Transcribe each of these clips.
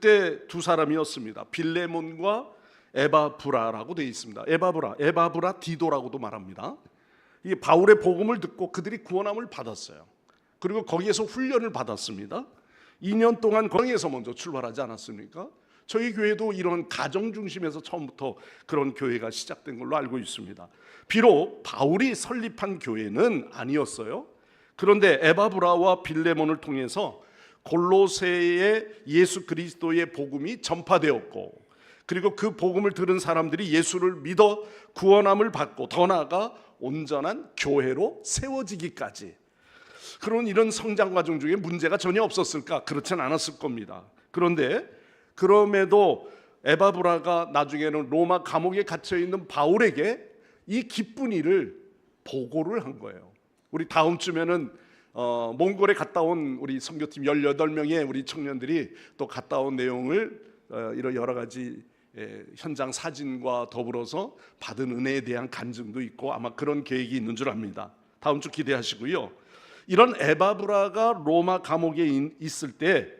그때 두 사람이었습니다. 빌레몬과 에바브라라고 되어 있습니다. 에바브라 디도라고도 말합니다. 이 바울의 복음을 듣고 그들이 구원함을 받았어요. 그리고 거기에서 훈련을 받았습니다. 2년 동안 거기에서 먼저 출발하지 않았습니까? 저희 교회도 이런 가정 중심에서 처음부터 그런 교회가 시작된 걸로 알고 있습니다. 비록 바울이 설립한 교회는 아니었어요. 그런데 에바브라와 빌레몬을 통해서 골로새에 예수 그리스도의 복음이 전파되었고, 그리고 그 복음을 들은 사람들이 예수를 믿어 구원함을 받고 더 나아가 온전한 교회로 세워지기까지, 그런 이런 성장 과정 중에 문제가 전혀 없었을까? 그렇진 않았을 겁니다. 그런데 그럼에도 에바브라가 나중에는 로마 감옥에 갇혀 있는 바울에게 이 기쁜 일을 보고를 한 거예요. 우리 다음 주면은 몽골에 갔다 온 우리 선교팀 18명의 우리 청년들이 또 갔다 온 내용을 이런 여러 가지 현장 사진과 더불어서 받은 은혜에 대한 간증도 있고 아마 그런 계획이 있는 줄 압니다. 다음 주 기대하시고요. 이런 에바브라가 로마 감옥에 있을 때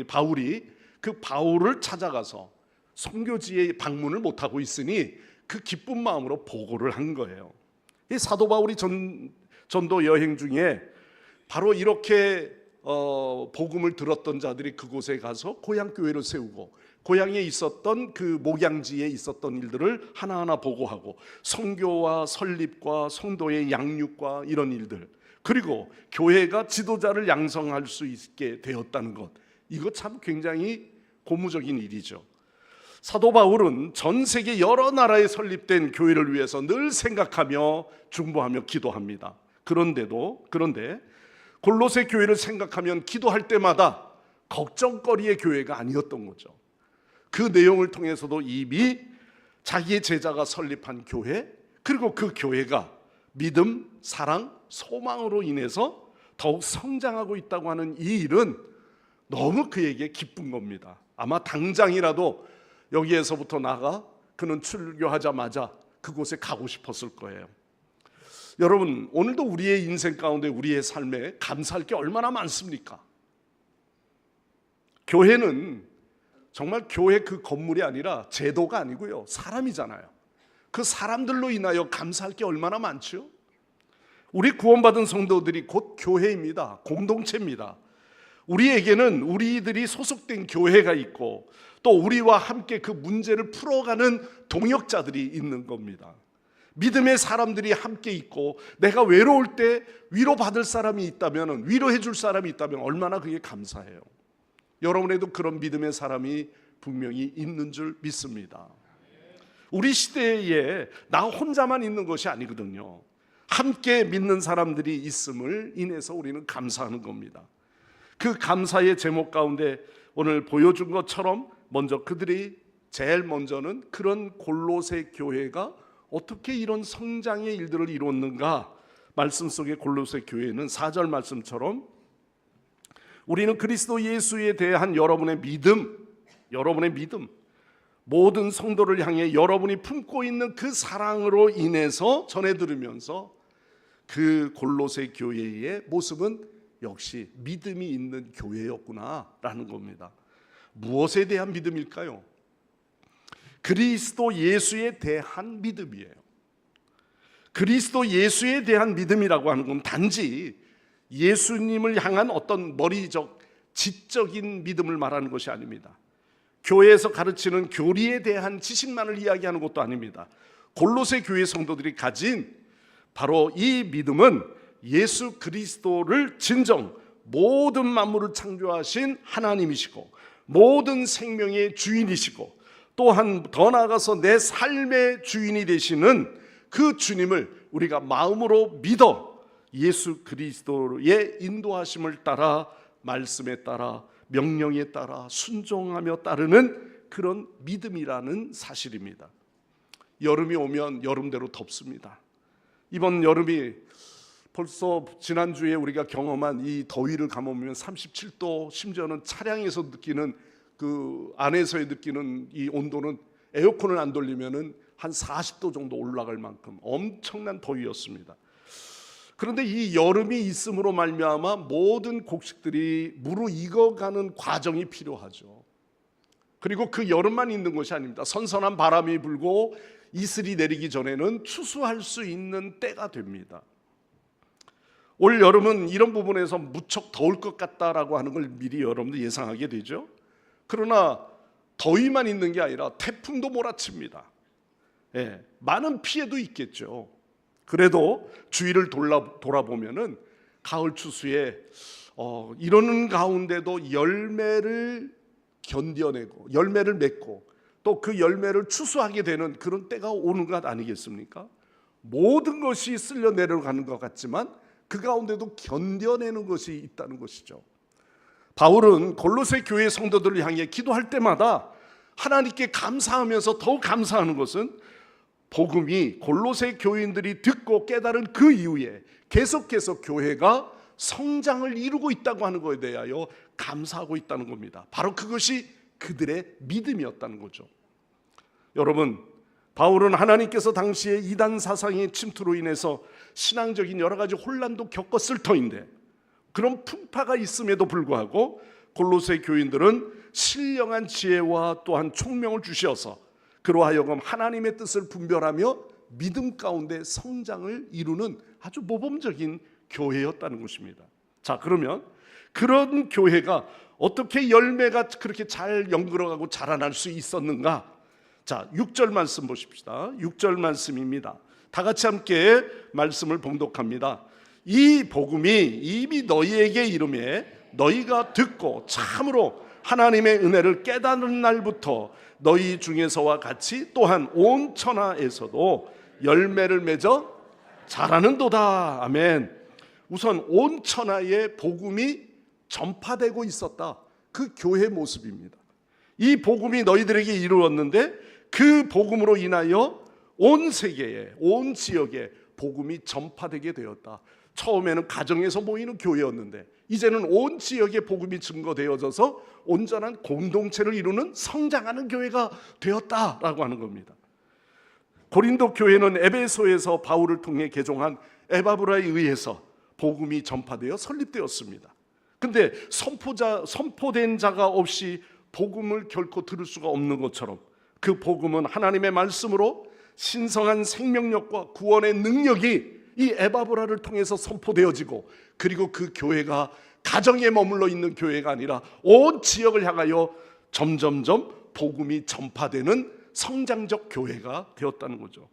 바울이 그 바울을 찾아가서 선교지에 방문을 못하고 있으니 그 기쁜 마음으로 보고를 한 거예요. 이 사도 바울이 전도 여행 중에 바로 이렇게 복음을 들었던 자들이 그곳에 가서 고향 교회를 세우고 고향에 있었던 그 목양지에 있었던 일들을 하나하나 보고하고 선교와 설립과 성도의 양육과 이런 일들, 그리고 교회가 지도자를 양성할 수 있게 되었다는 것, 이거 참 굉장히 고무적인 일이죠. 사도 바울은 전 세계 여러 나라에 설립된 교회를 위해서 늘 생각하며 중보하며 기도합니다. 그런데 골로새 교회를 생각하면 기도할 때마다 걱정거리의 교회가 아니었던 거죠. 그 내용을 통해서도 이미 자기의 제자가 설립한 교회, 그리고 그 교회가 믿음, 사랑, 소망으로 인해서 더욱 성장하고 있다고 하는 이 일은 너무 그에게 기쁜 겁니다. 아마 당장이라도 여기에서부터 나가 그는 출교하자마자 그곳에 가고 싶었을 거예요. 여러분, 오늘도 우리의 인생 가운데 우리의 삶에 감사할 게 얼마나 많습니까? 교회는 정말 교회 그 건물이 아니라 제도가 아니고요, 사람이잖아요. 그 사람들로 인하여 감사할 게 얼마나 많죠? 우리 구원받은 성도들이 곧 교회입니다. 공동체입니다. 우리에게는 우리들이 소속된 교회가 있고 또 우리와 함께 그 문제를 풀어가는 동역자들이 있는 겁니다. 믿음의 사람들이 함께 있고 내가 외로울 때 위로받을 사람이 있다면, 위로해 줄 사람이 있다면 얼마나 그게 감사해요. 여러분에도 그런 믿음의 사람이 분명히 있는 줄 믿습니다. 우리 시대에 나 혼자만 있는 것이 아니거든요. 함께 믿는 사람들이 있음을 인해서 우리는 감사하는 겁니다. 그 감사의 제목 가운데 오늘 보여준 것처럼 먼저 그들이 제일 먼저는 그런 골로새 교회가 어떻게 이런 성장의 일들을 이뤘는가, 말씀 속의 골로새 교회는 4절 말씀처럼 우리는 그리스도 예수에 대한 여러분의 믿음, 모든 성도를 향해 여러분이 품고 있는 그 사랑으로 인해서 전해 들으면서 그 골로새 교회의 모습은 역시 믿음이 있는 교회였구나라는 겁니다. 무엇에 대한 믿음일까요? 그리스도 예수에 대한 믿음이에요. 그리스도 예수에 대한 믿음이라고 하는 건 단지 예수님을 향한 어떤 머리적 지적인 믿음을 말하는 것이 아닙니다. 교회에서 가르치는 교리에 대한 지식만을 이야기하는 것도 아닙니다. 골로새 교회 성도들이 가진 바로 이 믿음은 예수 그리스도를 진정 모든 만물을 창조하신 하나님이시고 모든 생명의 주인이시고 또한 더 나아가서 내 삶의 주인이 되시는 그 주님을 우리가 마음으로 믿어 예수 그리스도의 인도하심을 따라, 말씀에 따라, 명령에 따라 순종하며 따르는 그런 믿음이라는 사실입니다. 여름이 오면 여름대로 덥습니다. 이번 여름이 벌써 지난주에 우리가 경험한 이 더위를 감으면 37도, 심지어는 차량에서 느끼는 그 안에서 느끼는 이 온도는 에어컨을 안 돌리면은 한 40도 정도 올라갈 만큼 엄청난 더위였습니다. 그런데 이 여름이 있음으로 말미암아 모든 곡식들이 무르익어가는 과정이 필요하죠. 그리고 그 여름만 있는 것이 아닙니다. 선선한 바람이 불고 이슬이 내리기 전에는 추수할 수 있는 때가 됩니다. 올 여름은 이런 부분에서 무척 더울 것 같다라고 하는 걸 미리 여러분들 예상하게 되죠. 그러나 더위만 있는 게 아니라 태풍도 몰아칩니다. 많은 피해도 있겠죠. 그래도 주위를 돌아보면은 가을 추수에 이러는 가운데도 열매를 견뎌내고 열매를 맺고 또 그 열매를 추수하게 되는 그런 때가 오는 것 아니겠습니까? 모든 것이 쓸려 내려가는 것 같지만 그 가운데도 견뎌내는 것이 있다는 것이죠. 바울은 골로새 교회 성도들을 향해 기도할 때마다 하나님께 감사하면서 더욱 감사하는 것은 복음이 골로새 교인들이 듣고 깨달은 그 이후에 계속해서 교회가 성장을 이루고 있다고 하는 것에 대하여 감사하고 있다는 겁니다. 바로 그것이 그들의 믿음이었다는 거죠. 여러분, 바울은 하나님께서 당시에 이단 사상의 침투로 인해서 신앙적인 여러 가지 혼란도 겪었을 터인데 그런 풍파가 있음에도 불구하고 골로새 교인들은 신령한 지혜와 또한 총명을 주셔서 그로 하여금 하나님의 뜻을 분별하며 믿음 가운데 성장을 이루는 아주 모범적인 교회였다는 것입니다. 자, 그러면 그런 교회가 어떻게 열매가 그렇게 잘 연결어가고 자라날 수 있었는가? 자, 6절 말씀 보십시다. 6절 말씀입니다. 다 같이 함께 말씀을 봉독합니다. 이 복음이 이미 너희에게 이르매 너희가 듣고 참으로 하나님의 은혜를 깨닫는 날부터 너희 중에서와 같이 또한 온 천하에서도 열매를 맺어 자라는도다. 아멘. 우선 온 천하에 복음이 전파되고 있었다. 그 교회 모습입니다. 이 복음이 너희들에게 이루었는데 그 복음으로 인하여 온 세계에, 온 지역에 복음이 전파되게 되었다. 처음에는 가정에서 모이는 교회였는데 이제는 온 지역에 복음이 증거되어져서 온전한 공동체를 이루는 성장하는 교회가 되었다라고 하는 겁니다. 고린도 교회는 에베소에서 바울을 통해 개종한 에바브라에 의해서 복음이 전파되어 설립되었습니다. 근데 선포된 자가 없이 복음을 결코 들을 수가 없는 것처럼 그 복음은 하나님의 말씀으로 신성한 생명력과 구원의 능력이 이 에바브라를 통해서 선포되어지고 그리고 그 교회가 가정에 머물러 있는 교회가 아니라 온 지역을 향하여 점점점 복음이 전파되는 성장적 교회가 되었다는 거죠.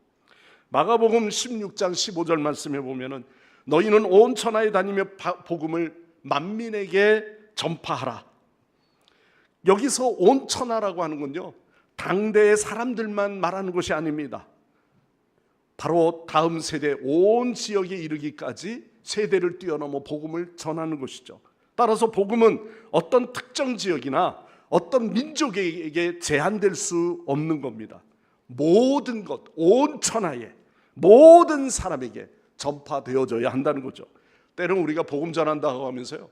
마가복음 16장 15절 말씀에 보면은 너희는 온 천하에 다니며 복음을 만민에게 전파하라. 여기서 온 천하라고 하는 건요, 당대의 사람들만 말하는 것이 아닙니다. 바로 다음 세대 온 지역에 이르기까지 세대를 뛰어넘어 복음을 전하는 것이죠. 따라서 복음은 어떤 특정 지역이나 어떤 민족에게 제한될 수 없는 겁니다. 모든 것, 온 천하에 모든 사람에게 전파되어져야 한다는 거죠. 때로는 우리가 복음 전한다고 하면서요,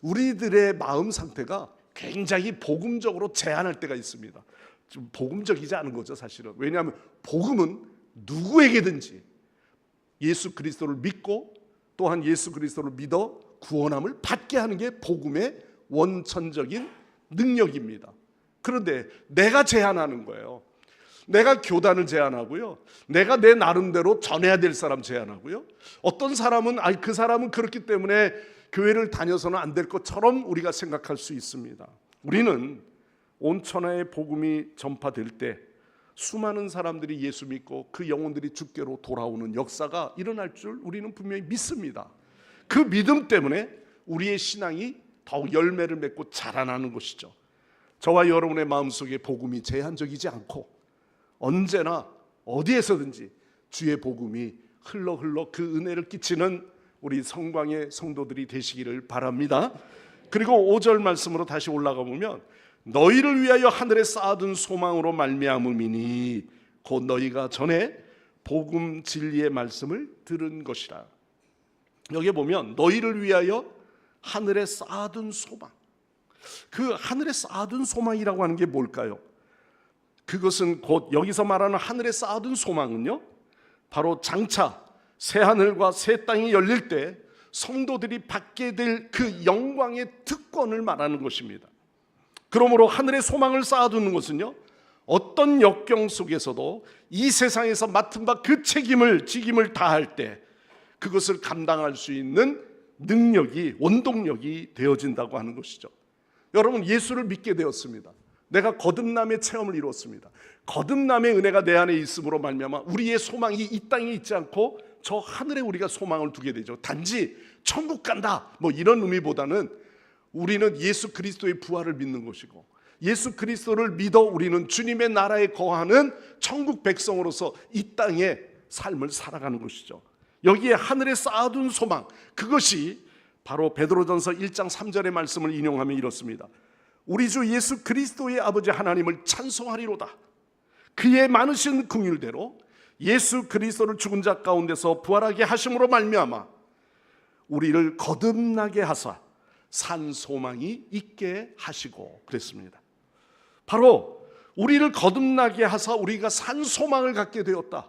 우리들의 마음 상태가 굉장히 복음적으로 제한할 때가 있습니다. 좀 복음적이지 않은 거죠, 사실은. 왜냐하면 복음은 누구에게든지 예수 그리스도를 믿고 또한 예수 그리스도를 믿어 구원함을 받게 하는 게 복음의 원천적인 능력입니다. 그런데 내가 제한하는 거예요. 내가 교단을 제한하고요, 내가 내 나름대로 전해야 될 사람 제한하고요, 어떤 사람은 그 사람은 그렇기 때문에 교회를 다녀서는 안 될 것처럼 우리가 생각할 수 있습니다. 우리는 온 천하의 복음이 전파될 때 수많은 사람들이 예수 믿고 그 영혼들이 주께로 돌아오는 역사가 일어날 줄 우리는 분명히 믿습니다. 그 믿음 때문에 우리의 신앙이 더욱 열매를 맺고 자라나는 것이죠. 저와 여러분의 마음속에 복음이 제한적이지 않고 언제나 어디에서든지 주의 복음이 흘러 그 은혜를 끼치는 우리 성광의 성도들이 되시기를 바랍니다. 그리고 5절 말씀으로 다시 올라가 보면 너희를 위하여 하늘에 쌓아둔 소망으로 말미암음이니 곧 너희가 전에 복음 진리의 말씀을 들은 것이라. 여기 보면 너희를 위하여 하늘에 쌓아둔 소망, 그 하늘에 쌓아둔 소망이라고 하는 게 뭘까요? 그것은 곧 여기서 말하는 하늘에 쌓아둔 소망은요, 바로 장차 새 하늘과 새 땅이 열릴 때 성도들이 받게 될 그 영광의 특권을 말하는 것입니다. 그러므로 하늘의 소망을 쌓아두는 것은요, 어떤 역경 속에서도 이 세상에서 맡은 바 그 직임을 다할 때 그것을 감당할 수 있는 능력이, 원동력이 되어진다고 하는 것이죠. 여러분, 예수를 믿게 되었습니다. 내가 거듭남의 체험을 이루었습니다. 거듭남의 은혜가 내 안에 있음으로 말미암아 우리의 소망이 이 땅에 있지 않고 저 하늘에 우리가 소망을 두게 되죠. 단지 천국 간다 뭐 이런 의미보다는 우리는 예수 그리스도의 부활을 믿는 것이고, 예수 그리스도를 믿어 우리는 주님의 나라에 거하는 천국 백성으로서 이 땅의 삶을 살아가는 것이죠. 여기에 하늘에 쌓아둔 소망, 그것이 바로 베드로전서 1장 3절의 말씀을 인용하면 이렇습니다. 우리 주 예수 그리스도의 아버지 하나님을 찬송하리로다. 그의 많으신 긍휼대로 예수 그리스도를 죽은 자 가운데서 부활하게 하심으로 말미암아 우리를 거듭나게 하사 산 소망이 있게 하시고 그랬습니다. 바로 우리를 거듭나게 하사 우리가 산 소망을 갖게 되었다.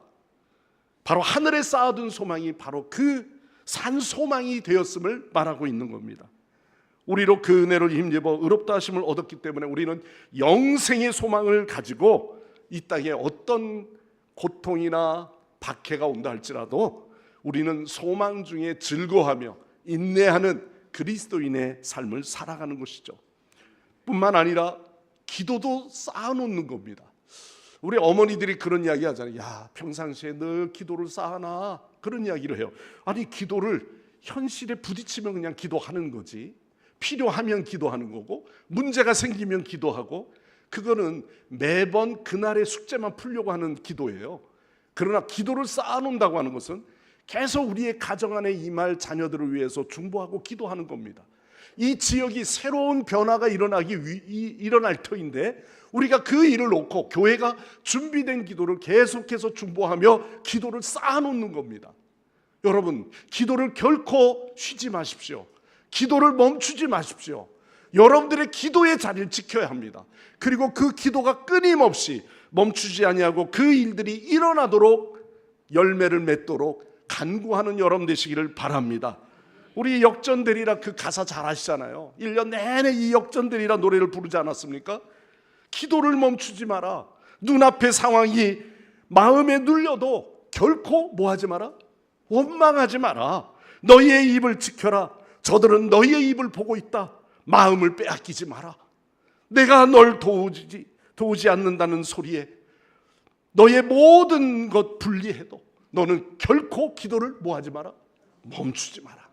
바로 하늘에 쌓아둔 소망이 바로 그 산 소망이 되었음을 말하고 있는 겁니다. 우리로 그 은혜를 힘입어 의롭다 하심을 얻었기 때문에 우리는 영생의 소망을 가지고 이 땅에 어떤 고통이나 박해가 온다 할지라도 우리는 소망 중에 즐거워하며 인내하는 그리스도인의 삶을 살아가는 것이죠. 뿐만 아니라 기도도 쌓아놓는 겁니다. 우리 어머니들이 그런 이야기 하잖아요. 야, 평상시에 늘 기도를 쌓아놔, 그런 이야기를 해요. 아니, 기도를 현실에 부딪히면 그냥 기도하는 거지, 필요하면 기도하는 거고, 문제가 생기면 기도하고, 그거는 매번 그날의 숙제만 풀려고 하는 기도예요. 그러나 기도를 쌓아놓는다고 하는 것은 계속 우리의 가정 안에 임할 자녀들을 위해서 중보하고 기도하는 겁니다. 이 지역이 새로운 변화가 일어날 터인데 우리가 그 일을 놓고 교회가 준비된 기도를 계속해서 중보하며 기도를 쌓아놓는 겁니다. 여러분, 기도를 결코 쉬지 마십시오. 기도를 멈추지 마십시오. 여러분들의 기도의 자리를 지켜야 합니다. 그리고 그 기도가 끊임없이 멈추지 아니하고 그 일들이 일어나도록 열매를 맺도록 간구하는 여러분 되시기를 바랍니다. 우리 역전되리라 그 가사 잘 아시잖아요. 1년 내내 이 역전되리라 노래를 부르지 않았습니까? 기도를 멈추지 마라. 눈앞의 상황이 마음에 눌려도 결코 뭐하지 마라? 원망하지 마라. 너희의 입을 지켜라. 저들은 너희의 입을 보고 있다. 마음을 빼앗기지 마라. 내가 널 도우지 않는다는 소리에 너의 모든 것 분리해도 너는 결코 기도를 뭐하지 마라? 멈추지 마라.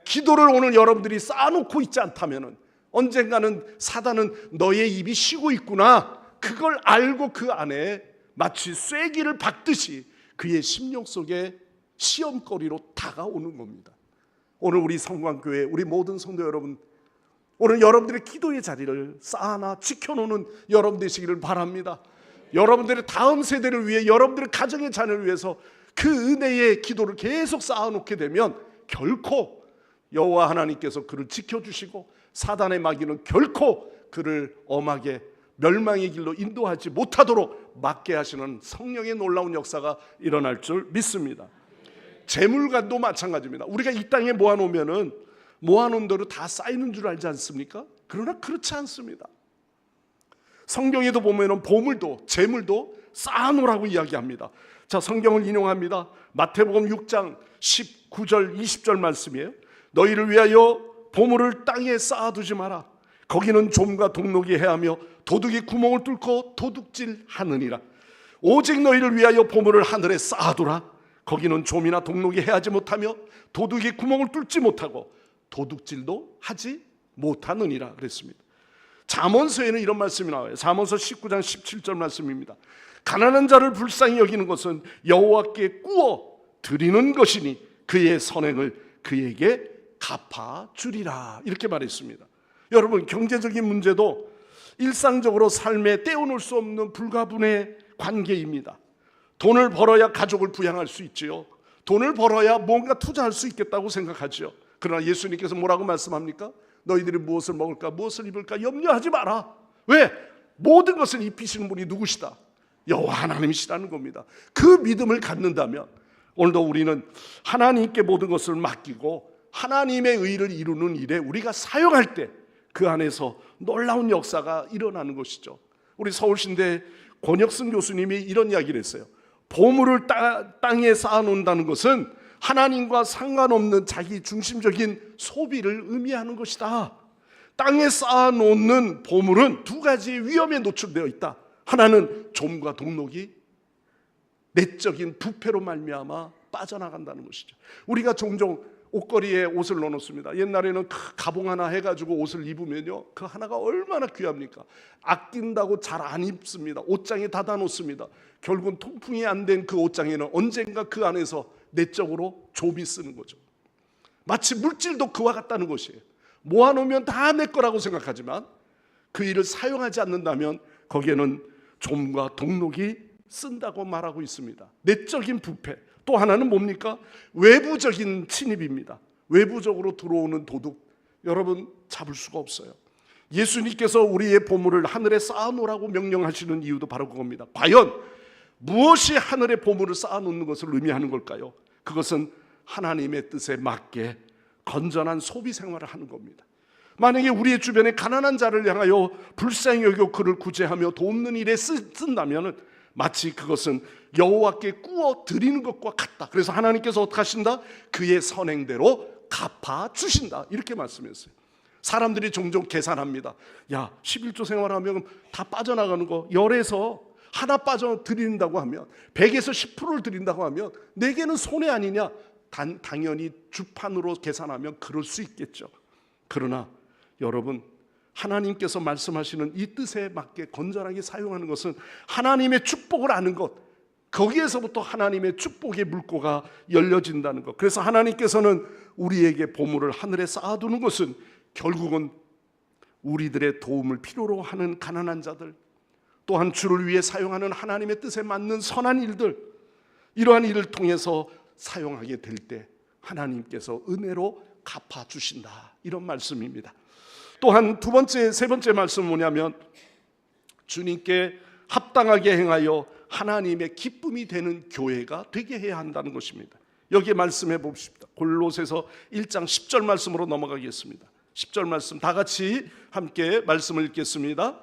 기도를 오늘 여러분들이 쌓아놓고 있지 않다면 언젠가는 사단은 너의 입이 쉬고 있구나, 그걸 알고 그 안에 마치 쐐기를 박듯이 그의 심령 속에 시험거리로 다가오는 겁니다. 오늘 우리 성광교회 우리 모든 성도 여러분, 오늘 여러분들의 기도의 자리를 쌓아놔 지켜놓는 여러분 되시기를 바랍니다. 여러분들의 다음 세대를 위해, 여러분들의 가정의 자녀를 위해서 그 은혜의 기도를 계속 쌓아놓게 되면 결코 여호와 하나님께서 그를 지켜주시고 사단의 마귀는 결코 그를 엄하게 멸망의 길로 인도하지 못하도록 막게 하시는 성령의 놀라운 역사가 일어날 줄 믿습니다. 재물관도 마찬가지입니다. 우리가 이 땅에 모아놓으면은 모아놓은 대로 다 쌓이는 줄 알지 않습니까? 그러나 그렇지 않습니다. 성경에도 보면은 보물도 재물도 쌓아놓으라고 이야기합니다. 자, 성경을 인용합니다. 마태복음 6장 19절 20절 말씀이에요. 너희를 위하여 보물을 땅에 쌓아두지 마라. 거기는 좀과 동록이 해하며 도둑이 구멍을 뚫고 도둑질하느니라. 오직 너희를 위하여 보물을 하늘에 쌓아두라. 거기는 좀이나 동록이 해하지 못하며 도둑이 구멍을 뚫지 못하고 도둑질도 하지 못하느니라 그랬습니다. 잠언서에는 이런 말씀이 나와요. 잠언서 19장 17절 말씀입니다. 가난한 자를 불쌍히 여기는 것은 여호와께 꾸어 드리는 것이니 그의 선행을 그에게 갚아주리라, 이렇게 말했습니다. 여러분, 경제적인 문제도 일상적으로 삶에 떼어놓을 수 없는 불가분의 관계입니다. 돈을 벌어야 가족을 부양할 수 있지요. 돈을 벌어야 뭔가 투자할 수 있겠다고 생각하죠. 그러나 예수님께서 뭐라고 말씀합니까? 너희들이 무엇을 먹을까 무엇을 입을까 염려하지 마라. 왜? 모든 것을 입히시는 분이 누구시다? 여호와 하나님이시라는 겁니다. 그 믿음을 갖는다면 오늘도 우리는 하나님께 모든 것을 맡기고 하나님의 의를 이루는 일에 우리가 사용할 때 그 안에서 놀라운 역사가 일어나는 것이죠. 우리 서울신대 권혁승 교수님이 이런 이야기를 했어요. 보물을 땅에 쌓아놓는다는 것은 하나님과 상관없는 자기 중심적인 소비를 의미하는 것이다. 땅에 쌓아놓는 보물은 두 가지의 위험에 노출되어 있다. 하나는 좀과 동록이 내적인 부패로 말미암아 빠져나간다는 것이죠. 우리가 종종 옷걸이에 옷을 넣어놓습니다. 옛날에는 가봉 하나 해가지고 옷을 입으면요, 그 하나가 얼마나 귀합니까? 아낀다고 잘 안 입습니다. 옷장에 닫아 놓습니다. 결국은 통풍이 안 된 그 옷장에는 언젠가 그 안에서 내적으로 좀이 쓰는 거죠. 마치 물질도 그와 같다는 것이에요. 모아놓으면 다 내 거라고 생각하지만 그 일을 사용하지 않는다면 거기에는 좀과 동록이 쓴다고 말하고 있습니다. 내적인 부패. 또 하나는 뭡니까? 외부적인 침입입니다. 외부적으로 들어오는 도둑, 여러분 잡을 수가 없어요. 예수님께서 우리의 보물을 하늘에 쌓아놓으라고 명령하시는 이유도 바로 그겁니다. 과연 무엇이 하늘의 보물을 쌓아놓는 것을 의미하는 걸까요? 그것은 하나님의 뜻에 맞게 건전한 소비 생활을 하는 겁니다. 만약에 우리의 주변에 가난한 자를 향하여 불쌍히 여겨 그를 구제하며 돕는 일에 쓴다면 마치 그것은 여호와께 구워 드리는 것과 같다. 그래서 하나님께서 어떻게 하신다? 그의 선행대로 갚아 주신다. 이렇게 말씀했어요. 사람들이 종종 계산합니다. 야, 11조 생활하면 다 빠져나가는 거 열에서 하나 빠져 드린다고 하면 100에서 10%를 드린다고 하면 내게는 손해 아니냐? 당연히 주판으로 계산하면 그럴 수 있겠죠. 그러나 여러분, 하나님께서 말씀하시는 이 뜻에 맞게 건전하게 사용하는 것은 하나님의 축복을 아는 것, 거기에서부터 하나님의 축복의 물꼬가 열려진다는 것. 그래서 하나님께서는 우리에게 보물을 하늘에 쌓아두는 것은 결국은 우리들의 도움을 필요로 하는 가난한 자들, 또한 주를 위해 사용하는 하나님의 뜻에 맞는 선한 일들, 이러한 일을 통해서 사용하게 될 때 하나님께서 은혜로 갚아주신다, 이런 말씀입니다. 또한 세 번째 말씀은 뭐냐면 주님께 합당하게 행하여 하나님의 기쁨이 되는 교회가 되게 해야 한다는 것입니다. 여기에 말씀해 봅시다. 골로새서 1장 10절 말씀으로 넘어가겠습니다. 10절 말씀 다 같이 함께 말씀을 읽겠습니다.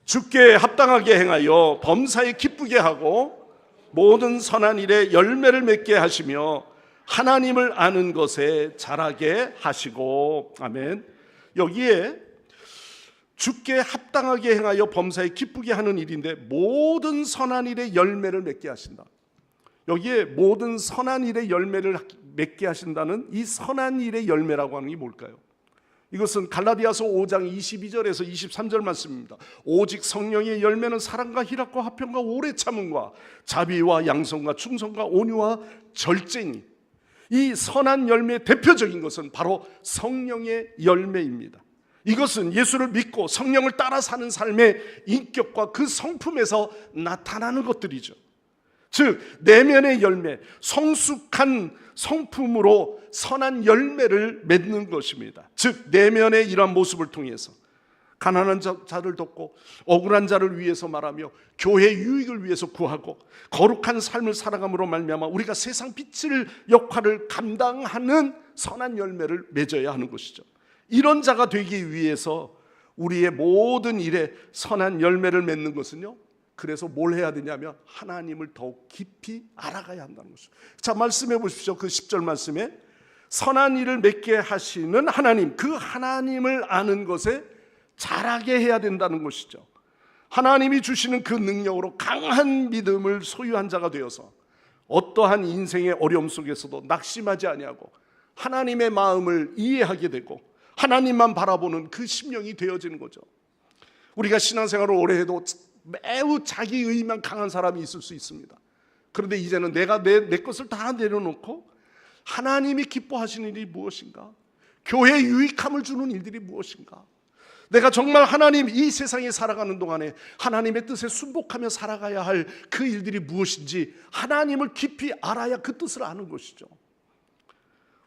주께 합당하게 행하여 범사에 기쁘게 하고 모든 선한 일에 열매를 맺게 하시며 하나님을 아는 것에 자라게 하시고. 아멘. 여기에 주께 합당하게 행하여 범사에 기쁘게 하는 일인데 모든 선한 일에 열매를 맺게 하신다. 여기에 모든 선한 일에 열매를 맺게 하신다는 이 선한 일의 열매라고 하는 게 뭘까요? 이것은 갈라디아서 5장 22절에서 23절 말씀입니다. 오직 성령의 열매는 사랑과 희락과 화평과 오래 참음과 자비와 양성과 충성과 온유와 절제니, 이 선한 열매의 대표적인 것은 바로 성령의 열매입니다. 이것은 예수를 믿고 성령을 따라 사는 삶의 인격과 그 성품에서 나타나는 것들이죠. 즉 내면의 열매, 성숙한 성품으로 선한 열매를 맺는 것입니다. 즉 내면의 이러한 모습을 통해서 가난한 자를 돕고 억울한 자를 위해서 말하며 교회 유익을 위해서 구하고 거룩한 삶을 살아감으로 말미암아 우리가 세상 빛을 역할을 감당하는 선한 열매를 맺어야 하는 것이죠. 이런 자가 되기 위해서 우리의 모든 일에 선한 열매를 맺는 것은요, 그래서 뭘 해야 되냐면 하나님을 더욱 깊이 알아가야 한다는 것이죠. 자, 말씀해 보십시오. 그 10절 말씀에 선한 일을 맺게 하시는 하나님, 그 하나님을 아는 것에 자라게 해야 된다는 것이죠. 하나님이 주시는 그 능력으로 강한 믿음을 소유한 자가 되어서 어떠한 인생의 어려움 속에서도 낙심하지 아니하고 하나님의 마음을 이해하게 되고 하나님만 바라보는 그 심령이 되어지는 거죠. 우리가 신앙생활을 오래 해도 매우 자기의만 강한 사람이 있을 수 있습니다. 그런데 이제는 내가 내 것을 다 내려놓고 하나님이 기뻐하시는 일이 무엇인가? 교회에 유익함을 주는 일들이 무엇인가? 내가 정말 하나님 이 세상에 살아가는 동안에 하나님의 뜻에 순복하며 살아가야 할 그 일들이 무엇인지 하나님을 깊이 알아야 그 뜻을 아는 것이죠.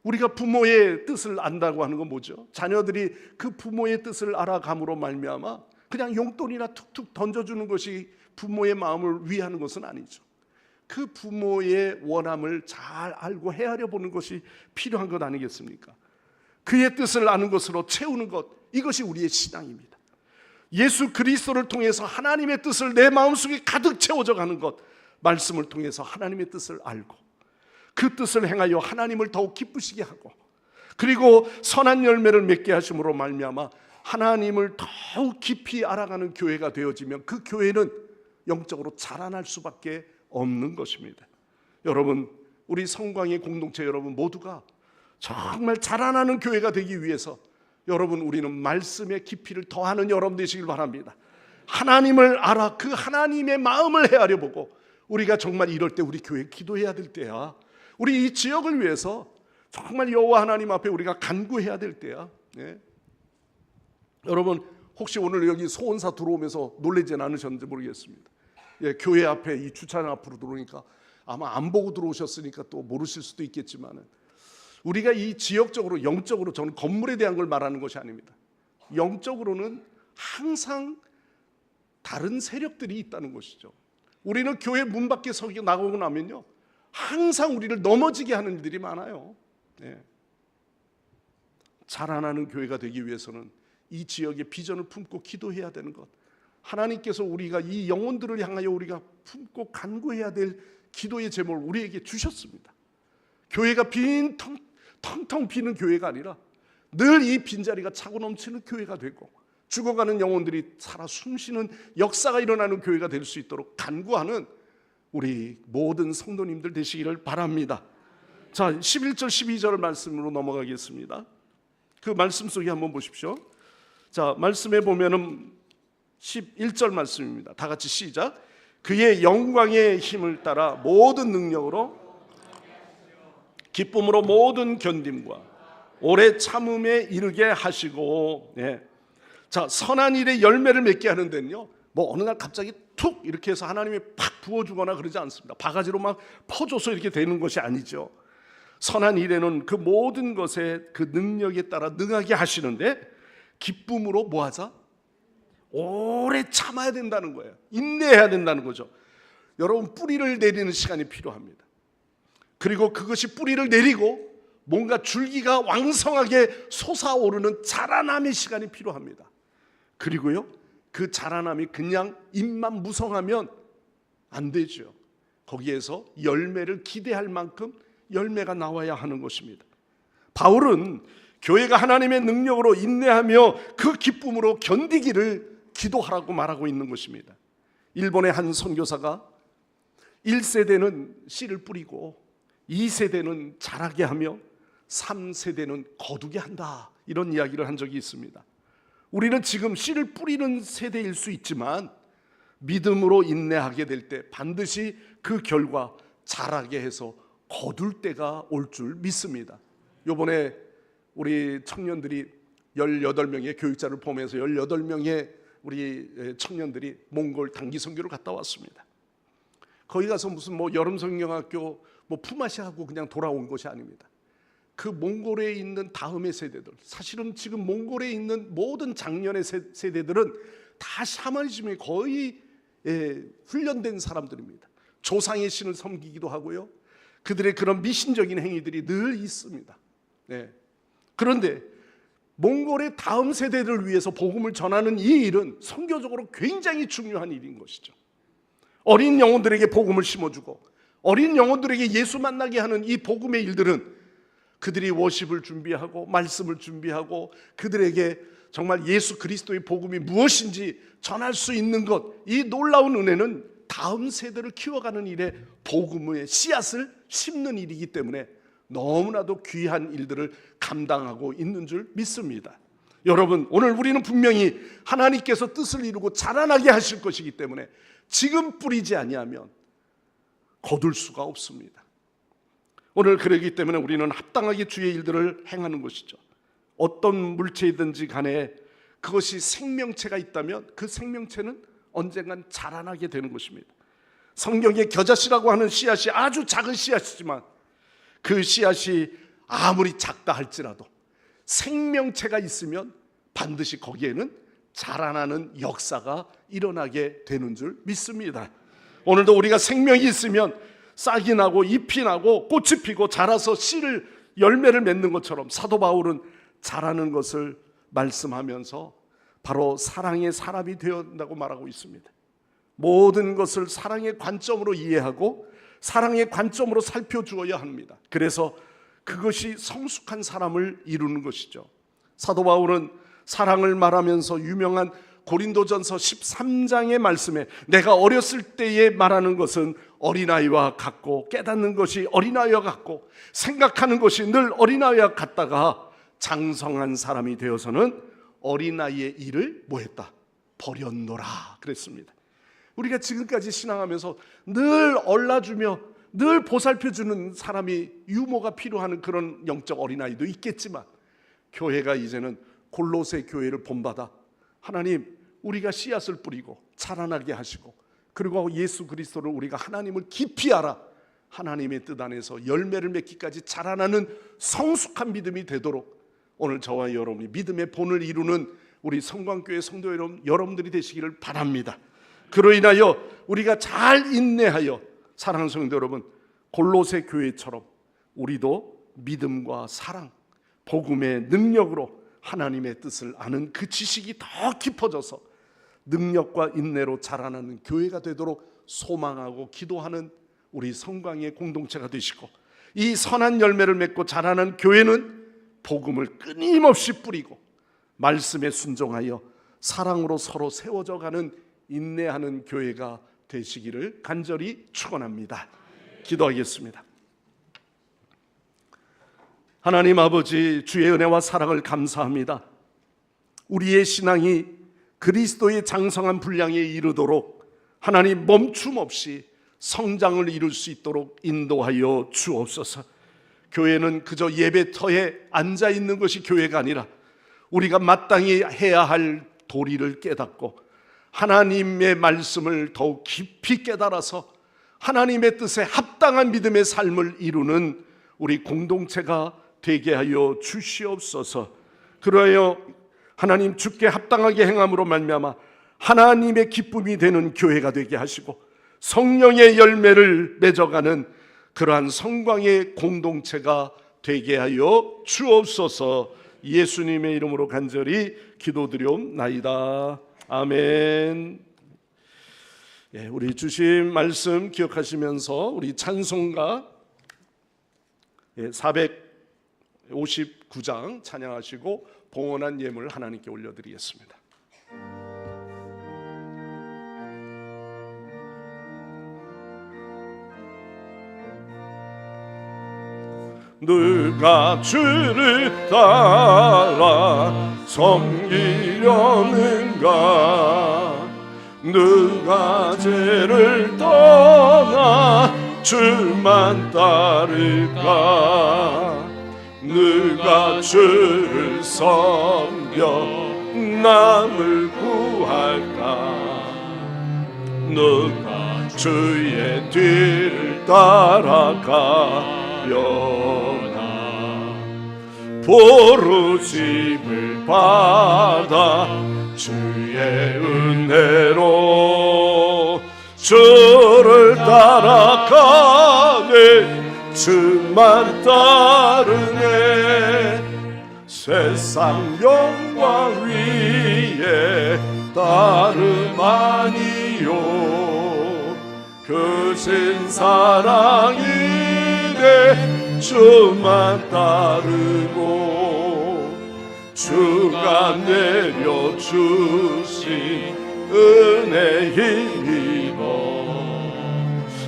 우리가 부모의 뜻을 안다고 하는 건 뭐죠? 자녀들이 그 부모의 뜻을 알아감으로 말미암아 그냥 용돈이나 툭툭 던져주는 것이 부모의 마음을 위하는 것은 아니죠. 그 부모의 원함을 잘 알고 헤아려 보는 것이 필요한 것 아니겠습니까? 그의 뜻을 아는 것으로 채우는 것, 이것이 우리의 신앙입니다. 예수 그리스도를 통해서 하나님의 뜻을 내 마음속에 가득 채워져 가는 것, 말씀을 통해서 하나님의 뜻을 알고 그 뜻을 행하여 하나님을 더욱 기쁘시게 하고, 그리고 선한 열매를 맺게 하심으로 말미암아 하나님을 더욱 깊이 알아가는 교회가 되어지면 그 교회는 영적으로 자라날 수밖에 없는 것입니다. 여러분, 우리 성광의 공동체 여러분 모두가 정말 자라나는 교회가 되기 위해서 여러분, 우리는 말씀의 깊이를 더하는 여러분 되시길 바랍니다. 하나님을 알아 그 하나님의 마음을 헤아려 보고, 우리가 정말 이럴 때 우리 교회 기도해야 될 때야, 우리 이 지역을 위해서 정말 여호와 하나님 앞에 우리가 간구해야 될 때야. 예. 여러분, 혹시 오늘 여기 소원사 들어오면서 놀라진 않으셨는지 모르겠습니다. 예, 교회 앞에 이 주차장 앞으로 들어오니까 아마 안 보고 들어오셨으니까 또 모르실 수도 있겠지만은, 우리가 이 지역적으로 영적으로, 저는 건물에 대한 걸 말하는 것이 아닙니다. 영적으로는 항상 다른 세력들이 있다는 것이죠. 우리는 교회 문 밖에 서기 나가고 나면요, 항상 우리를 넘어지게 하는 일들이 많아요. 네. 자라나는 교회가 되기 위해서는 이 지역의 비전을 품고 기도해야 되는 것, 하나님께서 우리가 이 영혼들을 향하여 우리가 품고 간구해야 될 기도의 제목을 우리에게 주셨습니다. 교회가 텅텅 비는 교회가 아니라 늘 이 빈자리가 차고 넘치는 교회가 되고, 죽어가는 영혼들이 살아 숨쉬는 역사가 일어나는 교회가 될 수 있도록 간구하는 우리 모든 성도님들 되시기를 바랍니다. 자, 11절 12절 말씀으로 넘어가겠습니다. 그 말씀 속에 한번 보십시오. 자, 말씀에 보면은 11절 말씀입니다. 다 같이 시작. 그의 영광의 힘을 따라 모든 능력으로 기쁨으로 모든 견딤과 오래 참음에 이르게 하시고. 예. 자, 선한 일의 열매를 맺게 하는 데는요, 뭐 어느 날 갑자기 툭 이렇게 해서 하나님이 팍 부어주거나 그러지 않습니다. 바가지로 막 퍼줘서 이렇게 되는 것이 아니죠. 선한 일에는 그 모든 것에 그 능력에 따라 능하게 하시는데, 기쁨으로 뭐 하자? 오래 참아야 된다는 거예요. 인내해야 된다는 거죠. 여러분, 뿌리를 내리는 시간이 필요합니다. 그리고 그것이 뿌리를 내리고 뭔가 줄기가 왕성하게 솟아오르는 자라남의 시간이 필요합니다. 그리고요, 그 자라남이 그냥 잎만 무성하면 안 되죠. 거기에서 열매를 기대할 만큼 열매가 나와야 하는 것입니다. 바울은 교회가 하나님의 능력으로 인내하며 그 기쁨으로 견디기를 기도하라고 말하고 있는 것입니다. 일본의 한 선교사가 1세대는 씨를 뿌리고 2세대는 자라게 하며 3세대는 거두게 한다, 이런 이야기를 한 적이 있습니다. 우리는 지금 씨를 뿌리는 세대일 수 있지만 믿음으로 인내하게 될 때 반드시 그 결과 자라게 해서 거둘 때가 올 줄 믿습니다. 이번에 우리 청년들이 18명의 교육자를 포함해서 18명의 우리 청년들이 몽골 단기 선교를 갔다 왔습니다. 거기 가서 무슨 뭐 여름 성경학교 뭐 품앗이하고 그냥 돌아온 것이 아닙니다. 그 몽골에 있는 다음의 세대들, 사실은 지금 몽골에 있는 모든 장년의 세대들은 다 샤머니즘에 거의 훈련된 사람들입니다. 조상의 신을 섬기기도 하고요, 그들의 그런 미신적인 행위들이 늘 있습니다. 네. 그런데 몽골의 다음 세대를 위해서 복음을 전하는 이 일은 선교적으로 굉장히 중요한 일인 것이죠. 어린 영혼들에게 복음을 심어주고 어린 영혼들에게 예수 만나게 하는 이 복음의 일들은 그들이 워십을 준비하고 말씀을 준비하고 그들에게 정말 예수 그리스도의 복음이 무엇인지 전할 수 있는 것, 이 놀라운 은혜는 다음 세대를 키워가는 일에 복음의 씨앗을 심는 일이기 때문에 너무나도 귀한 일들을 감당하고 있는 줄 믿습니다. 여러분, 오늘 우리는 분명히 하나님께서 뜻을 이루고 자라나게 하실 것이기 때문에 지금 뿌리지 아니하면 거둘 수가 없습니다. 오늘 그러기 때문에 우리는 합당하게 주의 일들을 행하는 것이죠. 어떤 물체이든지 간에 그것이 생명체가 있다면 그 생명체는 언젠간 자라나게 되는 것입니다. 성경의 겨자씨라고 하는 씨앗이 아주 작은 씨앗이지만 그 씨앗이 아무리 작다 할지라도 생명체가 있으면 반드시 거기에는 자라나는 역사가 일어나게 되는 줄 믿습니다. 오늘도 우리가 생명이 있으면 싹이 나고 잎이 나고 꽃이 피고 자라서 열매를 맺는 것처럼 사도 바울은 자라는 것을 말씀하면서 바로 사랑의 사람이 되었다고 말하고 있습니다. 모든 것을 사랑의 관점으로 이해하고 사랑의 관점으로 살펴주어야 합니다. 그래서 그것이 성숙한 사람을 이루는 것이죠. 사도 바울은 사랑을 말하면서 유명한 고린도전서 13장의 말씀에 내가 어렸을 때에 말하는 것은 어린아이와 같고 깨닫는 것이 어린아이와 같고 생각하는 것이 늘 어린아이와 같다가 장성한 사람이 되어서는 어린아이의 일을 뭐했다? 버렸노라 그랬습니다. 우리가 지금까지 신앙하면서 늘 얼라주며 늘 보살펴주는 사람이 유모가 필요한 그런 영적 어린아이도 있겠지만 교회가 이제는 골로새 교회를 본받아 하나님 우리가 씨앗을 뿌리고 자라나게 하시고 그리고 예수 그리스도를 우리가 하나님을 깊이 알아 하나님의 뜻 안에서 열매를 맺기까지 자라나는 성숙한 믿음이 되도록 오늘 저와 여러분이 믿음의 본을 이루는 우리 성광교회 성도 여러분들이 되시기를 바랍니다. 그로 인하여 우리가 잘 인내하여 사랑하는 성도 여러분 골로새 교회처럼 우리도 믿음과 사랑 복음의 능력으로 하나님의 뜻을 아는 그 지식이 더 깊어져서 능력과 인내로 자라나는 교회가 되도록 소망하고 기도하는 우리 성광의 공동체가 되시고 이 선한 열매를 맺고 자라는 교회는 복음을 끊임없이 뿌리고 말씀에 순종하여 사랑으로 서로 세워져 가는 인내하는 교회가 되시기를 간절히 축원합니다. 기도하겠습니다. 하나님 아버지 주의 은혜와 사랑을 감사합니다. 우리의 신앙이 그리스도의 장성한 분량에 이르도록 하나님 멈춤 없이 성장을 이룰 수 있도록 인도하여 주옵소서. 교회는 그저 예배터에 앉아 있는 것이 교회가 아니라 우리가 마땅히 해야 할 도리를 깨닫고 하나님의 말씀을 더욱 깊이 깨달아서 하나님의 뜻에 합당한 믿음의 삶을 이루는 우리 공동체가 되게 하여 주시옵소서. 그러하여 하나님 주께 합당하게 행함으로 말미암아 하나님의 기쁨이 되는 교회가 되게 하시고 성령의 열매를 맺어가는 그러한 성광의 공동체가 되게 하여 주옵소서. 예수님의 이름으로 간절히 기도드리옵나이다. 아멘. 우리 주신 말씀 기억하시면서 우리 찬송가 459장 찬양하시고 봉헌한 예물 하나님께 올려드리겠습니다. 누가 주를 따라 섬기려는가? 누가 죄를 떠나 주만 따를까? 누가 주를 섬겨 남을 구할까? 누가 주의 뒤를 따라가려나? 부르심을 받아 주의 은혜로 주를 따라가네. 주만 따르네. 세상 영광 위에 따름 아니요. 크신 사랑이네. 주만 따르고 주가 내려주신 은혜 힘입어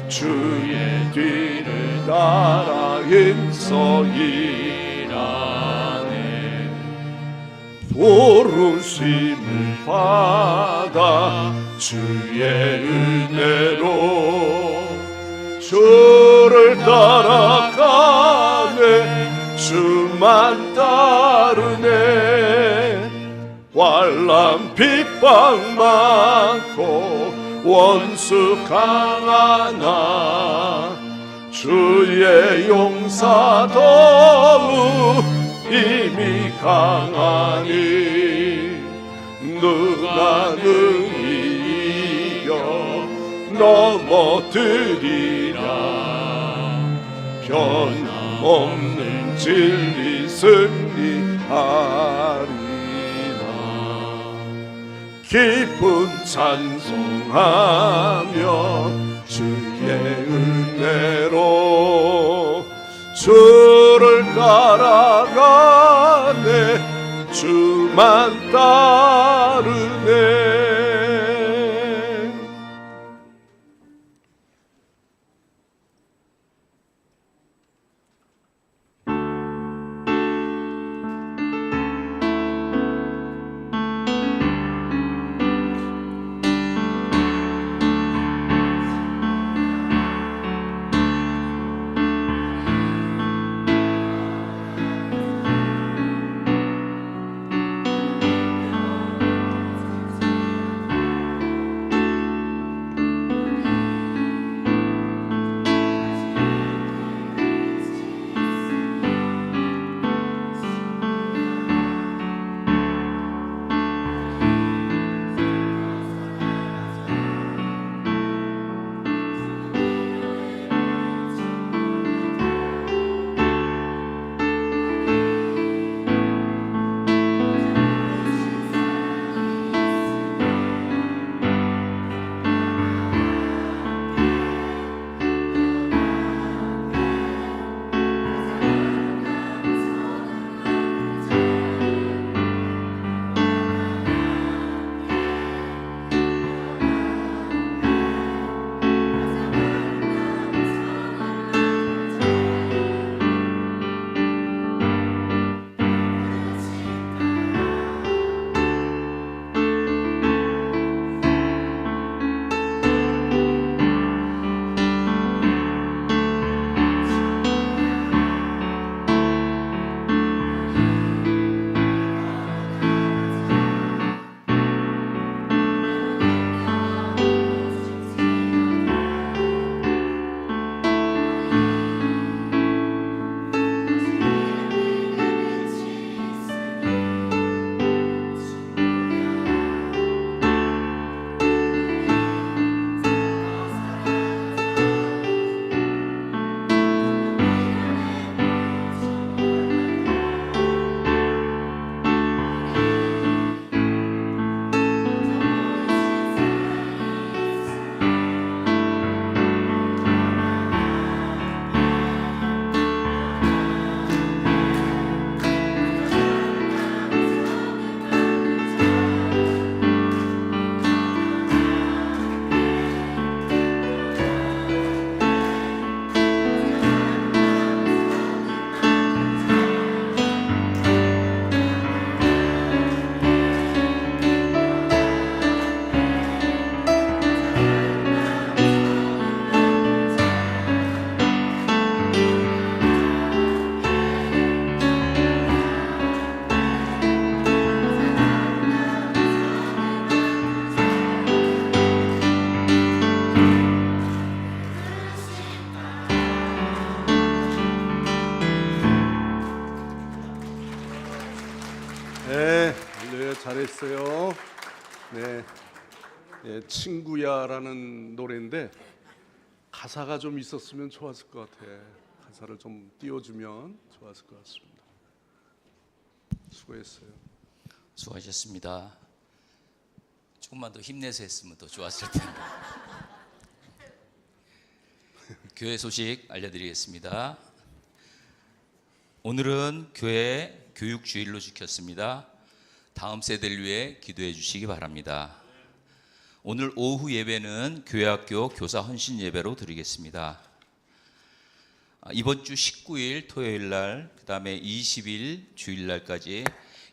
주의 뒤를 따라 힘써 일하네. 부르심을 받아 주의 은혜로 주를 따라가네. 주만 따르네. 환난 핍박 많고 원수 강하나 주의 용사 더욱 힘이 강하니 누가 능히 이겨 넘어뜨리라. 변함없는 진리 승리 기쁜 찬송하며 주의 은혜로 주를 따라가네 주만 따르네. 잘했어요. 네, 친구야라는 노래인데 가사가 좀 있었으면 좋았을 것 같아. 가사를 좀 띄워주면 좋았을 것 같습니다. 수고했어요. 수고하셨습니다. 조금만 더 힘내서 했으면 더 좋았을 텐데. 교회 소식 알려드리겠습니다. 오늘은 교회 교육주일로 지켰습니다. 다음 세대를 위해 기도해 주시기 바랍니다. 오늘 오후 예배는 교회학교 교사 헌신 예배로 드리겠습니다. 이번 주 19일 토요일 날, 그 다음에 20일 주일 날까지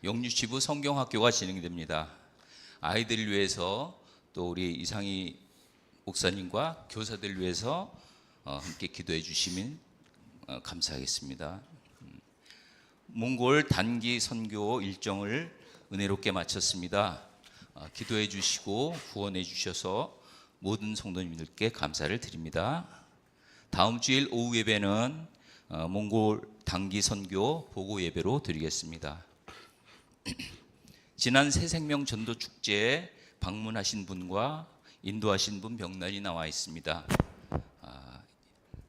영유치부 성경학교가 진행됩니다. 아이들을 위해서 또 우리 이상희 목사님과 교사들을 위해서 함께 기도해 주시면 감사하겠습니다. 몽골 단기 선교 일정을 은혜롭게 마쳤습니다. 기도해 주시고 후원해 주셔서 모든 성도님들께 감사를 드립니다. 다음 주일 오후 예배는 몽골 단기 선교 보고 예배로 드리겠습니다. 지난 새생명 전도 축제에 방문하신 분과 인도하신 분 명단이 나와 있습니다.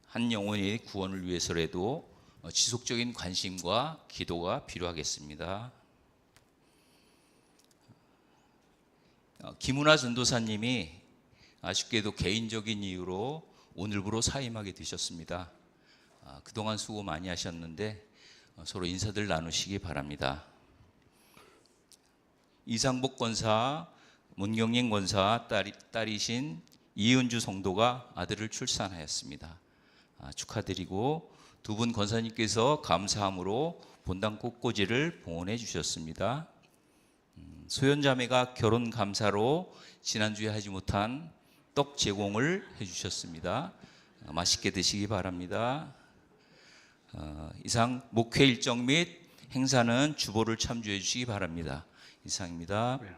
한 영혼의 구원을 위해서라도 지속적인 관심과 기도가 필요하겠습니다. 김은하 전도사님이 아쉽게도 개인적인 이유로 오늘부로 사임하게 되셨습니다. 그동안 수고 많이 하셨는데 서로 인사들 나누시기 바랍니다. 이상복 권사, 문경림 권사 딸이신 이은주 성도가 아들을 출산하였습니다. 축하드리고 두 분 권사님께서 감사함으로 본당 꽃꽂이를 봉헌해 주셨습니다. 소연자매가 결혼 감사로 지난주에 하지 못한 떡 제공을 해주셨습니다. 맛있게 드시기 바랍니다. 이상 목회 일정 및 행사는 주보를 참조해 주시기 바랍니다. 이상입니다. 네.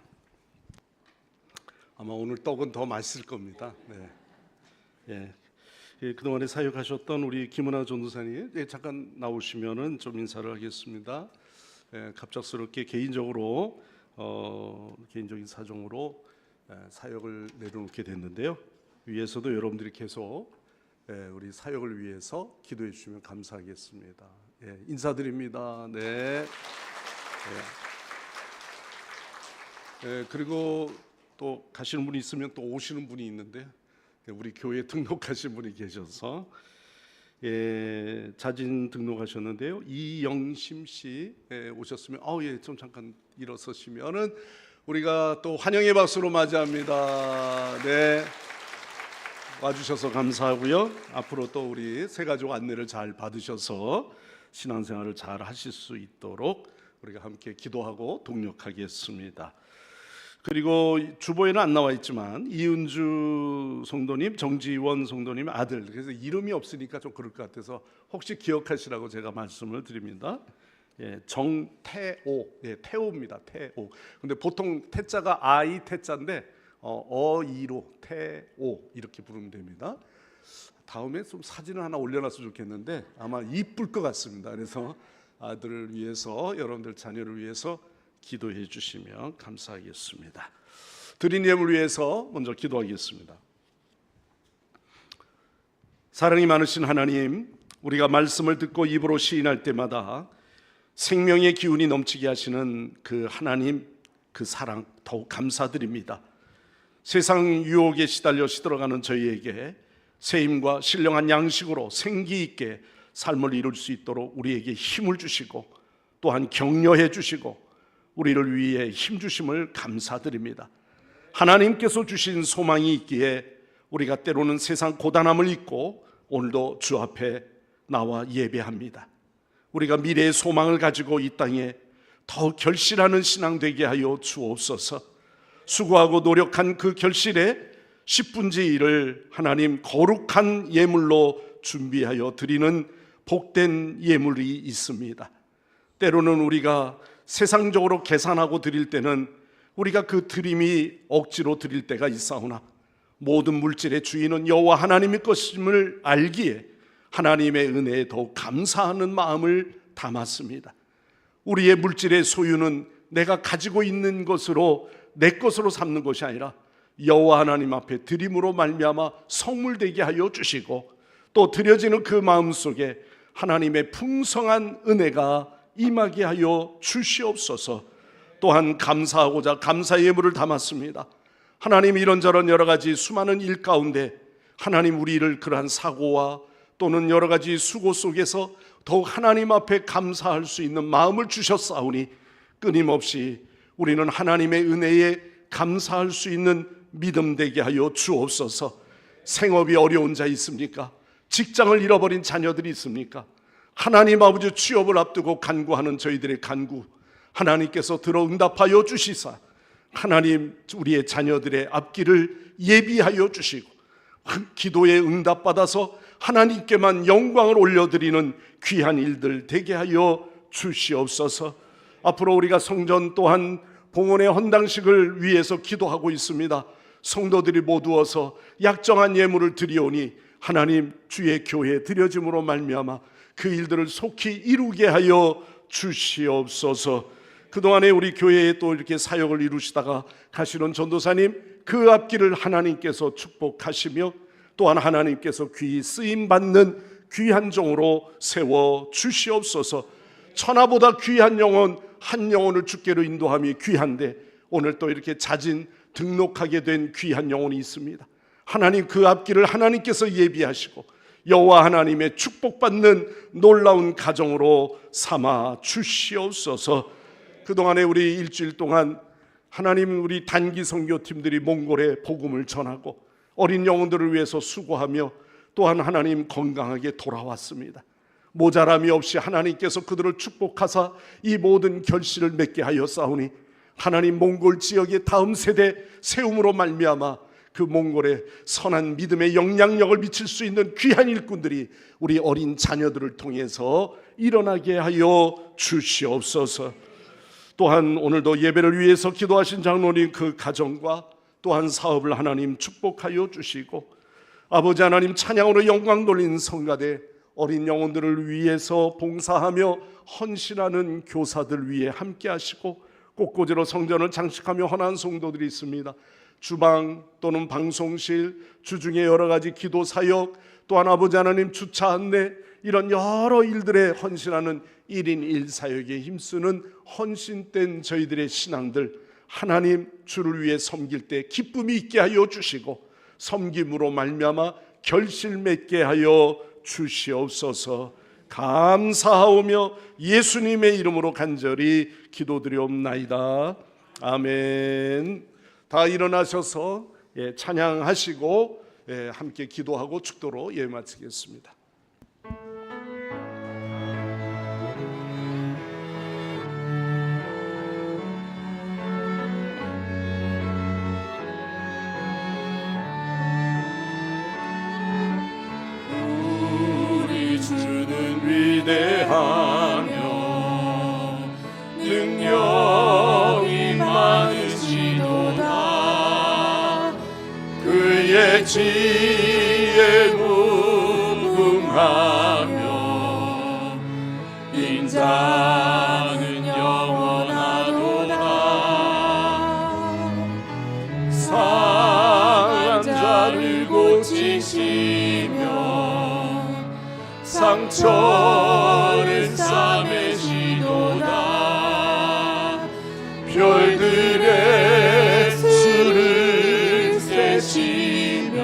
아마 오늘 떡은 더 맛있을 겁니다. 네. 그동안에 사역하셨던 우리 김은하 전도사님, 잠깐 나오시면은 좀 인사를 하겠습니다. 갑작스럽게 개인적으로 개인적인 사정으로 사역을 내려놓게 됐는데요. 위에서도 여러분들이 계속 우리 사역을 위해서 기도해 주시면 감사하겠습니다. 인사드립니다. 네. 그리고 또 가시는 분이 있으면 또 오시는 분이 있는데 우리 교회 등록하신 분이 계셔서 자진 등록하셨는데요. 이영심 씨 오셨으면 좀 잠깐 일어서시면은 우리가 또 환영의 박수로 맞이합니다. 네. 와주셔서 감사하고요. 앞으로 또 우리 새 가족 안내를 잘 받으셔서 신앙생활을 잘 하실 수 있도록 우리가 함께 기도하고 동력하겠습니다. 그리고 주보에는 안 나와 있지만 이은주 성도님, 정지원 성도님 아들, 그래서 이름이 없으니까 좀 그럴 것 같아서 혹시 기억하시라고 제가 말씀을 드립니다. 정태오, 태오입니다. 태오. 근데 보통 태자가 아이 태자인데 어이로 태오 이렇게 부르면 됩니다. 다음에 좀 사진을 하나 올려놨으면 좋겠는데 아마 이쁠 것 같습니다. 그래서 아들을 위해서, 여러분들 자녀를 위해서 기도해 주시면 감사하겠습니다. 드린 예물 위해서 먼저 기도하겠습니다. 사랑이 많으신 하나님, 우리가 말씀을 듣고 입으로 시인할 때마다 생명의 기운이 넘치게 하시는 그 하나님, 그 사랑 더욱 감사드립니다. 세상 유혹에 시달려 시들어가는 저희에게 새 힘과 신령한 양식으로 생기 있게 삶을 이룰 수 있도록 우리에게 힘을 주시고 또한 격려해 주시고 우리를 위해 힘 주심을 감사드립니다. 하나님께서 주신 소망이 있기에 우리가 때로는 세상 고단함을 잊고 오늘도 주 앞에 나와 예배합니다. 우리가 미래의 소망을 가지고 이 땅에 더 결실하는 신앙 되게 하여 주옵소서. 수고하고 노력한 그 결실에 10분의 1을 하나님 거룩한 예물로 준비하여 드리는 복된 예물이 있습니다. 때로는 우리가 세상적으로 계산하고 드릴 때는 우리가 그 드림이 억지로 드릴 때가 있사오나 모든 물질의 주인은 여호와 하나님의 것임을 알기에 하나님의 은혜에 더욱 감사하는 마음을 담았습니다. 우리의 물질의 소유는 내가 가지고 있는 것으로 내 것으로 삼는 것이 아니라 여호와 하나님 앞에 드림으로 말미암아 성물되게 하여 주시고 또 드려지는 그 마음 속에 하나님의 풍성한 은혜가 임하게 하여 주시옵소서. 또한 감사하고자 감사 예물을 담았습니다. 하나님, 이런저런 여러 가지 수많은 일 가운데 하나님 우리를 그러한 사고와 또는 여러 가지 수고 속에서 더욱 하나님 앞에 감사할 수 있는 마음을 주셨사오니 끊임없이 우리는 하나님의 은혜에 감사할 수 있는 믿음 되게 하여 주옵소서. 생업이 어려운 자 있습니까? 직장을 잃어버린 자녀들이 있습니까? 하나님 아버지, 취업을 앞두고 간구하는 저희들의 간구 하나님께서 들어 응답하여 주시사 하나님 우리의 자녀들의 앞길을 예비하여 주시고 기도에 응답받아서 하나님께만 영광을 올려드리는 귀한 일들 되게 하여 주시옵소서. 앞으로 우리가 성전 또한 봉헌의 헌당식을 위해서 기도하고 있습니다. 성도들이 모두어서 약정한 예물을 드리오니 하나님 주의 교회에 드려짐으로 말미암아 그 일들을 속히 이루게 하여 주시옵소서. 그동안에 우리 교회에 또 이렇게 사역을 이루시다가 가시는 전도사님, 그 앞길을 하나님께서 축복하시며 또한 하나님께서 귀히 쓰임받는 귀한 종으로 세워 주시옵소서. 천하보다 귀한 영혼, 한 영혼을 주께로 인도함이 귀한데 오늘 또 이렇게 자진 등록하게 된 귀한 영혼이 있습니다. 하나님 그 앞길을 하나님께서 예비하시고 여호와 하나님의 축복받는 놀라운 가정으로 삼아 주시옵소서. 그동안에 우리 일주일 동안 하나님 우리 단기 선교팀들이 몽골에 복음을 전하고 어린 영혼들을 위해서 수고하며 또한 하나님 건강하게 돌아왔습니다. 모자람이 없이 하나님께서 그들을 축복하사 이 모든 결실을 맺게 하여 싸우니 하나님 몽골 지역의 다음 세대 세움으로 말미암아 그 몽골에 선한 믿음의 영향력을 미칠 수 있는 귀한 일꾼들이 우리 어린 자녀들을 통해서 일어나게 하여 주시옵소서. 또한 오늘도 예배를 위해서 기도하신 장로님 그 가정과 또한 사업을 하나님 축복하여 주시고 아버지 하나님 찬양으로 영광 돌린 성가대 어린 영혼들을 위해서 봉사하며 헌신하는 교사들 위해 함께 하시고 꽃꽂이로 성전을 장식하며 헌한 성도들이 있습니다. 주방 또는 방송실, 주중에 여러 가지 기도 사역, 또한 아버지 하나님 주차 안내 이런 여러 일들에 헌신하는 1인 1사역에 힘쓰는 헌신된 저희들의 신앙들 하나님 주를 위해 섬길 때 기쁨이 있게 하여 주시고 섬김으로 말미암아 결실 맺게 하여 주시옵소서. 감사하오며 예수님의 이름으로 간절히 기도드리옵나이다. 아멘. 다 일어나셔서 찬양하시고 함께 기도하고 축도로 예배 마치겠습니다. 위대하며 능력이 많으시도다. 그의 지혜에 무궁하며 인자는 영원하도다. 상한 자를 고치시며 상처를 싸매시도다. 별들의 수를 세시며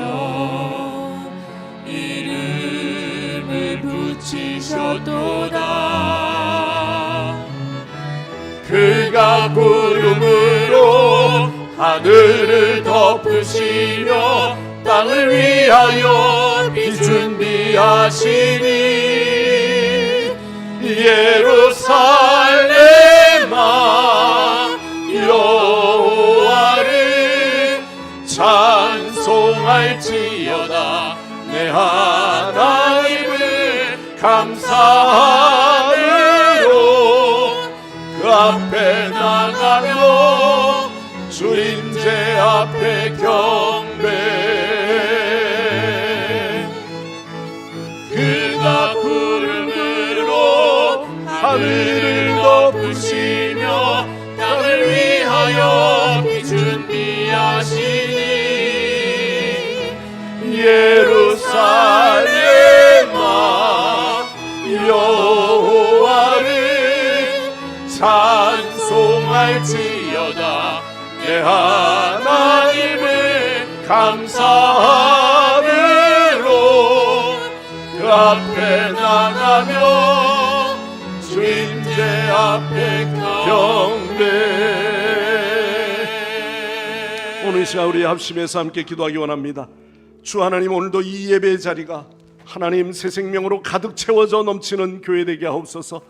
이름을 붙이셨도다. 그가 구름으로 하늘을 덮으시며 땅을 위하여 비 준비하시니 예루살렘아 여호와를 찬송할지어다. 내 하나님을 감사함으로 그 앞에 나가며 주인제 앞에 경배. 그가 구름으로 하늘을 덮으시며 땅을 위하여 비 준비하시니 예루살렘아 여호와를 찬송할지어다. 내 하나님을 감사함으로 그 앞에 나가며 주인제 앞에 경배. 오늘 시간 우리 합심해서 함께 기도하기 원합니다. 주 하나님, 오늘도 이 예배의 자리가 하나님 새 생명으로 가득 채워져 넘치는 교회 되게 하옵소서.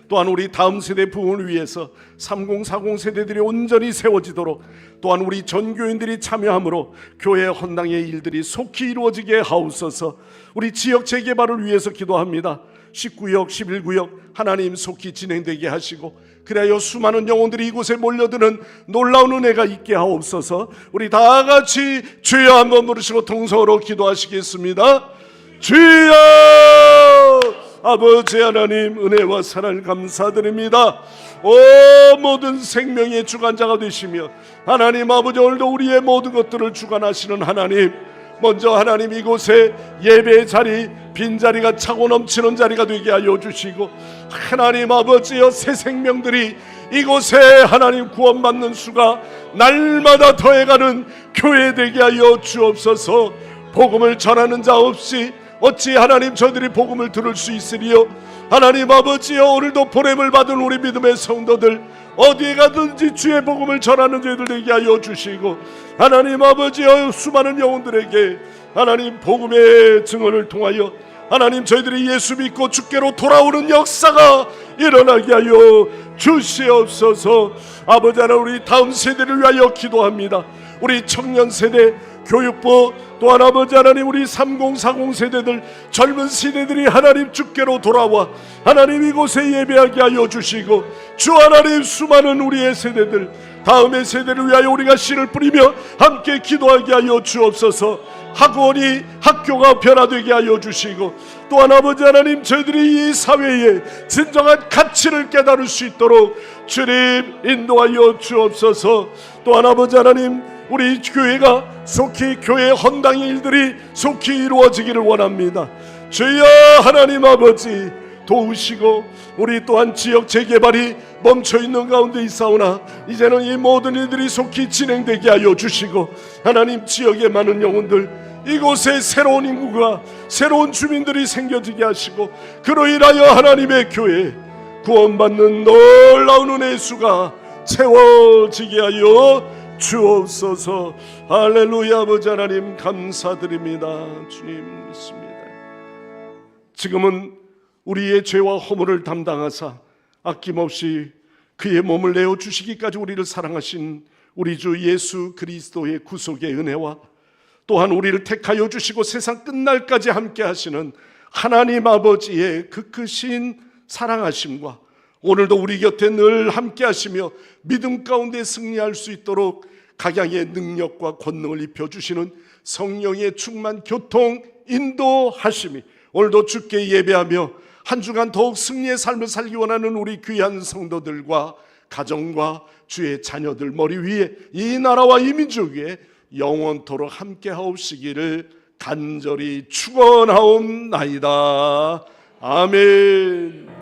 또한 우리 다음 세대 부흥을 위해서 3040 세대들이 온전히 세워지도록 또한 우리 전교인들이 참여함으로 교회 헌당의 일들이 속히 이루어지게 하옵소서. 우리 지역 재개발을 위해서 기도합니다. 19역 11구역 하나님 속히 진행되게 하시고 그래야 수많은 영혼들이 이곳에 몰려드는 놀라운 은혜가 있게 하옵소서. 우리 다 같이 주여 한번 부르시고 통성으로 기도하시겠습니다. 주여! 아버지 하나님, 은혜와 사랑을 감사드립니다. 오 모든 생명의 주관자가 되시며 하나님 아버지, 오늘도 우리의 모든 것들을 주관하시는 하나님, 먼저 하나님 이곳에 예배의 자리 빈자리가 차고 넘치는 자리가 되게 하여 주시고, 하나님 아버지여, 새 생명들이 이곳에 하나님 구원받는 수가 날마다 더해가는 교회 되게 하여 주옵소서. 복음을 전하는 자 없이 어찌 하나님 저들이 복음을 들을 수 있으리요. 하나님 아버지여, 오늘도 보냄을 받은 우리 믿음의 성도들 어디에 가든지 주의 복음을 전하는 저희들 되게 하여 주시고, 하나님 아버지여, 수많은 영혼들에게 하나님 복음의 증언을 통하여 하나님 저희들이 예수 믿고 주께로 돌아오는 역사가 일어나게 하여 주시옵소서. 아버지 하나님, 우리 다음 세대를 위하여 기도합니다. 우리 청년 세대, 교육부, 또한 아버지 하나님 우리 3040 세대들, 젊은 세대들이 하나님 주께로 돌아와 하나님 이곳에 예배하게 하여 주시고, 주 하나님 수많은 우리의 세대들, 다음의 세대를 위하여 우리가 씨를 뿌리며 함께 기도하게 하여 주옵소서. 학원이, 학교가 변화되게 하여 주시고, 또한 아버지 하나님 저희들이 이 사회에 진정한 가치를 깨달을 수 있도록 주님 인도하여 주옵소서. 또한 아버지 하나님, 우리 교회가 속히 교회 헌당의 일들이 속히 이루어지기를 원합니다. 주여 하나님 아버지 도우시고, 우리 또한 지역 재개발이 멈춰있는 가운데 있사오나 이제는 이 모든 일들이 속히 진행되게 하여 주시고, 하나님 지역의 많은 영혼들, 이곳에 새로운 인구가, 새로운 주민들이 생겨지게 하시고, 그로 인하여 하나님의 교회 구원받는 놀라운 은혜의 수가 채워지게 하여 주옵소서. 할렐루야. 아버지 하나님 감사드립니다. 주님 믿습니다. 지금은 우리의 죄와 허물을 담당하사 아낌없이 그의 몸을 내어주시기까지 우리를 사랑하신 우리 주 예수 그리스도의 구속의 은혜와, 또한 우리를 택하여 주시고 세상 끝날까지 함께 하시는 하나님 아버지의 그 크신 사랑하심과, 오늘도 우리 곁에 늘 함께 하시며 믿음 가운데 승리할 수 있도록 각양의 능력과 권능을 입혀주시는 성령의 충만 교통 인도하심이 오늘도 주께 예배하며 한 주간 더욱 승리의 삶을 살기 원하는 우리 귀한 성도들과 가정과 주의 자녀들 머리 위에, 이 나라와 이 민족 위에 영원토록 함께 하옵시기를 간절히 축원하옵나이다. 아멘.